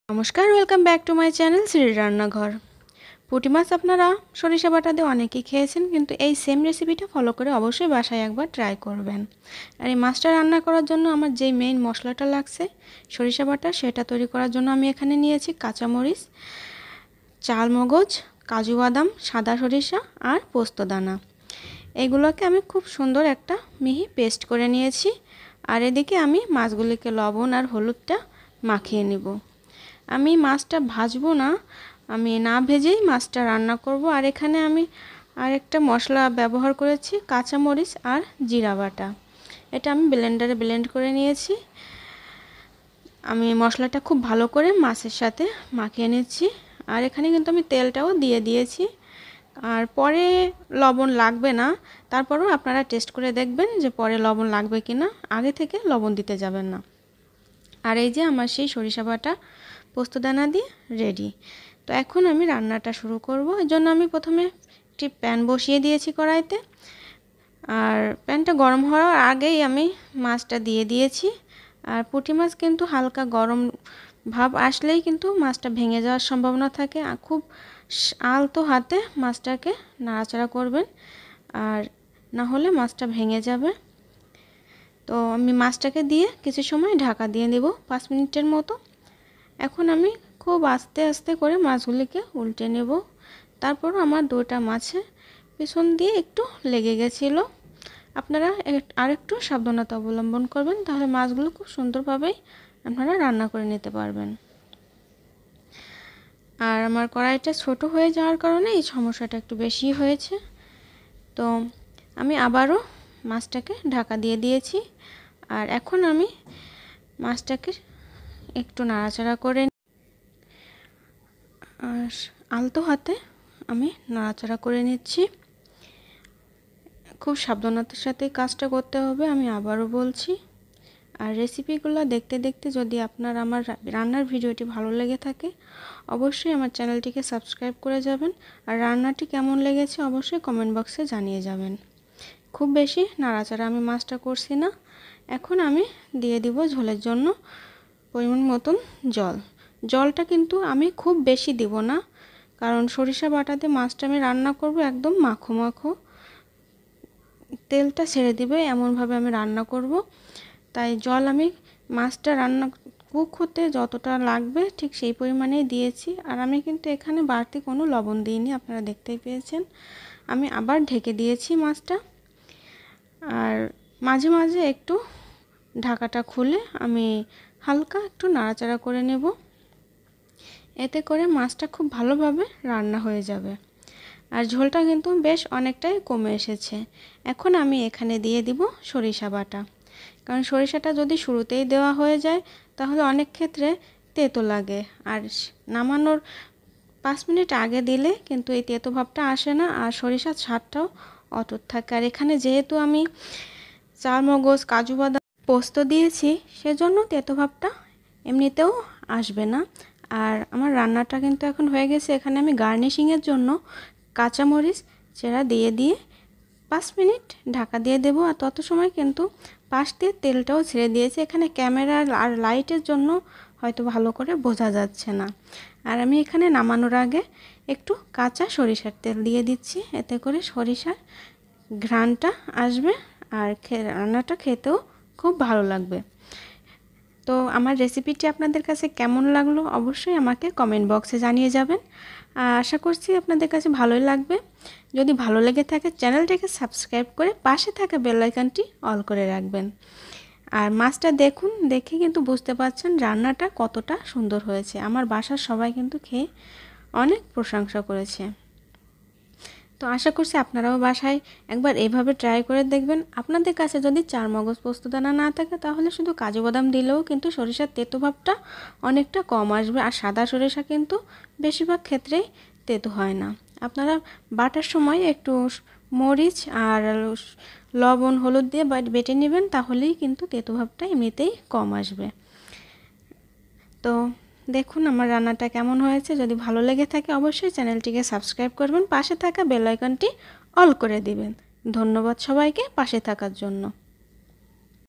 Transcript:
নমস্কার, welcome back to my channel Shri রান্নাঘর। পুঁটি মাছ আপনারা সরিষা বাটা দিয়ে অনেকেই খেয়েছেন, কিন্তু এই সেম রেসিপিটা ফলো করে অবশ্যই বাসায় একবার ট্রাই করবেন। আর এই মাছটা রান্না করার জন্য আমার যেই মেইন মশলাটা লাগছে সরিষা বাটা, সেটা তৈরি করার জন্য আমি এখানে নিয়েছি কাঁচামরিচ, চালমগজ, কাজু বাদাম, সাদা সরিষা আর পোস্তদানা। এগুলোকে আমি খুব সুন্দর একটা মিহি পেস্ট করে নিয়েছি। আর এদিকে আমি মাছগুলিকে লবণ আর হলুদটা মাখিয়ে নিব। আমি মাছটা ভাজবো না, আমি না ভেজেই মাছটা রান্না করব। আর এখানে আমি আরেকটা মশলা ব্যবহার করেছি, কাঁচামরিচ আর জিরা বাটা। এটা আমি ব্লেন্ডারে ব্লেন্ড করে নিয়েছি। আমি মশলাটা খুব ভালো করে মাছের সাথে মাখিয়ে নিচ্ছি। আর এখানে কিন্তু আমি তেলটাও দিয়ে দিয়েছি। আর পরে লবণ লাগবে না, তারপরেও আপনারা টেস্ট করে দেখবেন যে পরে লবণ লাগবে কি না, আগে থেকে লবণ দিতে যাবেন না। আর এই যে আমার সেই সরিষা বাটা পোস্তদানা দিয়ে রেডি। তো এখন আমি রান্নাটা শুরু করব। এর জন্য আমি প্রথমে একটি প্যান বসিয়ে দিয়েছি কড়াইতে। আর প্যানটা গরম হওয়ার আগেই আমি মাছটা দিয়ে দিয়েছি। আর পুঁটি মাছ কিন্তু হালকা গরম ভাব আসলেই কিন্তু মাছটা ভেঙে যাওয়ার সম্ভাবনা থাকে। আর খুব আলতো হাতে মাছটাকে নাড়াচাড়া করবেন, আর না হলে মাছটা ভেঙে যাবে। তো আমি মাছটাকে দিয়ে কিছু সময় ঢাকা দিয়ে দেব, 5 মিনিটের মতো। এখন আমি খুব আস্তে আস্তে করে মাছগুলিকে উল্টে নেব। তারপর আমার দুটো মাছের পিছন দিয়ে একটু লেগে গেছিলো। আপনারা আরেকটু সাবধানতা অবলম্বন করবেন, তাহলে মাছগুলো খুব সুন্দরভাবেই আপনারা রান্না করে নিতে পারবেন। আর আমার কড়াইটা ছোট হয়ে যাওয়ার কারণে এই সমস্যাটা একটু বেশি হয়েছে। তো আমি আবারও মাছটাকে ঢাকা দিয়ে দিয়েছি। আর এখন আমি মাছটাকে একটু নাড়াচাড়া করে আর আলতো হাতে আমি নাড়াচাড়া করে নিচ্ছি। খুব সাবধানতার সাথে কাজটা করতে হবে, আমি আবারও বলছি। আর রেসিপিগুলো দেখতে দেখতে যদি আপনার আমার রান্নার ভিডিওটি ভালো লেগে থাকে, অবশ্যই আমার চ্যানেলটিকে সাবস্ক্রাইব করে যাবেন। আর রান্নাটি কেমন লেগেছে অবশ্যই কমেন্ট বক্সে জানিয়ে যাবেন। খুব বেশি নাড়াচাড়া আমি মাছটা করছি না। এখন আমি দিয়ে দিব ঝোলের জন্য পরিমাণ মতন জল। জলটা কিন্তু আমি খুব বেশি দিব না, কারণ সরিষা বাটাতে মাছটা আমি রান্না করব একদম মাখো মাখো, তেলটা ছেড়ে দিবে এমনভাবে আমি রান্না করব। তাই জল আমি মাছটা রান্না কুক হতে যতটা লাগবে ঠিক সেই পরিমাণেই দিয়েছি। আর আমি কিন্তু এখানে বাড়তি কোনো লবণ দিইনি, আপনারা দেখতেই পেয়েছেন। আমি আবার ঢেকে দিয়েছি মাছটা। আর মাঝে মাঝে একটু ঢাকাটা খুলে আমি হালকা একটু নাড়াচাড়া করে নেব। এতে করে মাছটা খুব ভালোভাবে রান্না হয়ে যাবে। আর ঝোলটা কিন্তু বেশ অনেকটাই কমে এসেছে। এখন আমি এখানে দিয়ে দিব সরিষা বাটা, কারণ সরিষাটা যদি শুরুতেই দেওয়া হয়ে যায় তাহলে অনেক ক্ষেত্রে তেতো লাগে। আর নামানোর 5 মিনিট আগে দিলে কিন্তু এই তেতো ভাবটা আসে না, আর সরিষার স্বাদটাও অটুট থাকে। আর এখানে যেহেতু আমি চালমগজ, কাজু বাদাম, পোস্ত দিয়েছি, সেজন্য তেতো ভাবটা এমনিতেও আসবে না। আর আমার রান্নাটা কিন্তু এখন হয়ে গেছে। এখানে আমি গার্নিশিংয়ের জন্য কাঁচামরিচ চেরা দিয়ে 5 মিনিট ঢাকা দিয়ে দেব। আর তত সময় কিন্তু পাশ দিয়ে তেলটাও ছেড়ে দিয়েছে। এখানে ক্যামেরা আর লাইটের জন্য হয়তো ভালো করে বোঝা যাচ্ছে না। আর আমি এখানে নামানোর আগে একটু কাঁচা সরিষার তেল দিয়ে দিচ্ছি, এতে করে সরিষার ঘ্রাণটা আসবে আর রান্নাটা খেতেও খুব ভালো লাগবে। তো আমার রেসিপিটি আপনাদের কাছে কেমন লাগলো অবশ্যই আমাকে কমেন্ট বক্সে জানিয়ে যাবেন। আশা করছি আপনাদের কাছে ভালোই লাগবে। যদি ভালো লেগে থাকে চ্যানেলটাকে সাবস্ক্রাইব করে পাশে থাকা বেল আইকনটি অল করে রাখবেন। আর মাছটা দেখুন, দেখে কিন্তু বুঝতে পারছেন রান্নাটা কতটা সুন্দর হয়েছে। আমার বাসার সবাই কিন্তু খেয়ে অনেক প্রশংসা করেছে। তো আশা করছি আপনারাও বাসায় একবার এইভাবে ট্রাই করে দেখবেন। আপনাদের কাছে যদি চারমগজ পোস্তদানা না থাকে তাহলে শুধু কাজু বাদাম দিলেও কিন্তু সরিষার তেতো ভাবটা অনেকটা কম আসবে। আর সাদা সরিষা কিন্তু বেশিরভাগ ক্ষেত্রেই তেতো হয় না। আপনারা বাটার সময় একটু মরিচ আর লবণ হলুদ দিয়ে বেটে নেবেন, তাহলেই কিন্তু তেতো ভাবটা এমনিতেই কম আসবে। তো দেখুন আমার রান্নাটা কেমন হয়েছে। যদি ভালো লেগে থাকে অবশ্যই চ্যানেলটিকে সাবস্ক্রাইব করবেন, পাশে থাকা বেল আইকনটি অল করে দিবেন। ধন্যবাদ সবাইকে পাশে থাকার জন্য।